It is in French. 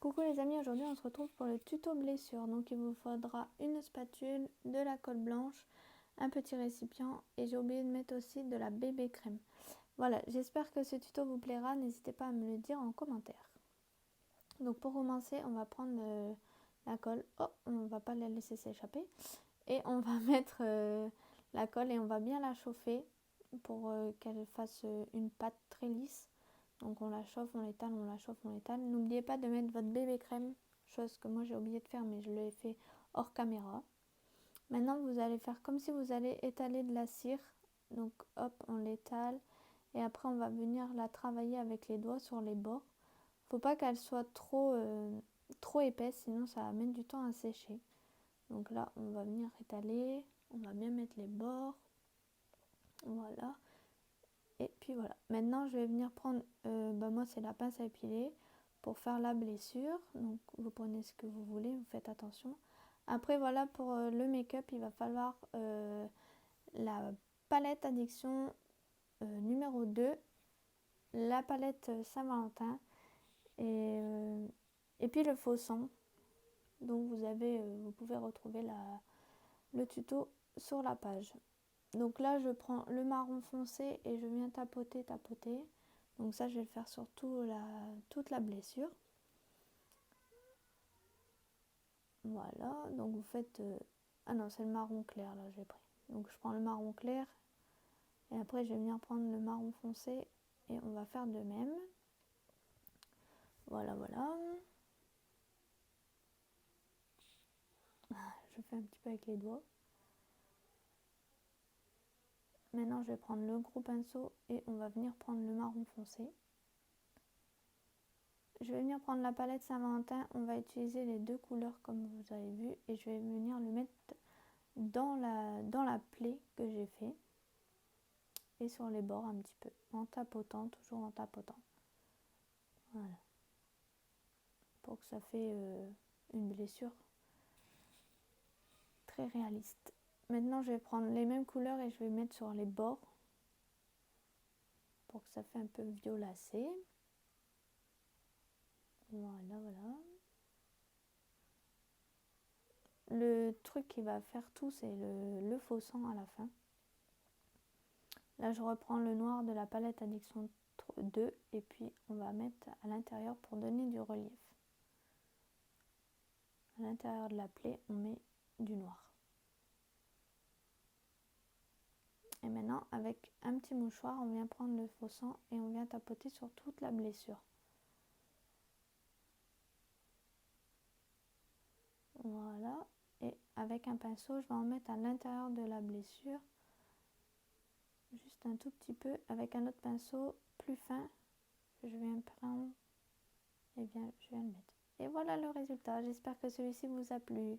Coucou les amis, aujourd'hui on se retrouve pour le tuto blessure. Donc il vous faudra une spatule, de la colle blanche, un petit récipient et j'ai oublié de mettre aussi de la bébé crème. Voilà, j'espère que ce tuto vous plaira, n'hésitez pas à me le dire en commentaire. Donc pour commencer, on va prendre la colle, on va pas la laisser s'échapper, et on va mettre la colle et on va bien la chauffer pour qu'elle fasse une pâte très lisse. Donc on la chauffe, on l'étale, on la chauffe, on l'étale. N'oubliez pas de mettre votre bébé crème, chose que moi j'ai oublié de faire mais je l'ai fait hors caméra. Maintenant vous allez faire comme si vous allez étaler de la cire. Donc hop, on l'étale et après on va venir la travailler avec les doigts sur les bords. Faut pas qu'elle soit trop épaisse, sinon ça va mettre du temps à sécher. Donc là on va venir étaler, on va bien mettre les bords. Voilà. Et puis voilà, maintenant je vais venir prendre, moi c'est la pince à épiler pour faire la blessure. Donc vous prenez ce que vous voulez, vous faites attention. Après voilà, pour le make-up il va falloir la palette addiction numéro 2, la palette Saint-Valentin et puis le faux sang. Donc vous pouvez retrouver le tuto sur la page. Donc là je prends le marron foncé et je viens tapoter. Donc ça je vais le faire sur toute la blessure. Voilà, donc vous faites... Ah non, c'est le marron clair là j'ai pris. Donc je prends le marron clair et après je vais venir prendre le marron foncé et on va faire de même. Voilà. Je fais un petit peu avec les doigts. Maintenant je vais prendre le gros pinceau et on va venir prendre le marron foncé. Je vais venir prendre la palette Saint-Valentin, on va utiliser les deux couleurs comme vous avez vu et je vais venir le mettre dans la plaie que j'ai fait et sur les bords un petit peu, en tapotant, toujours en tapotant. Voilà. Pour que ça fait une blessure très réaliste. Maintenant je vais prendre les mêmes couleurs et je vais mettre sur les bords pour que ça fait un peu violacé. Voilà. Le truc qui va faire tout, c'est le faux sang à la fin. Là, je reprends le noir de la palette Addiction 2 et puis on va mettre à l'intérieur pour donner du relief. À l'intérieur de la plaie, on met du noir. Et maintenant, avec un petit mouchoir, on vient prendre le faux sang et on vient tapoter sur toute la blessure. Voilà. Et avec un pinceau, je vais en mettre à l'intérieur de la blessure. Juste un tout petit peu. Avec un autre pinceau plus fin, je viens prendre. Et bien, je viens le mettre. Et voilà le résultat. J'espère que celui-ci vous a plu.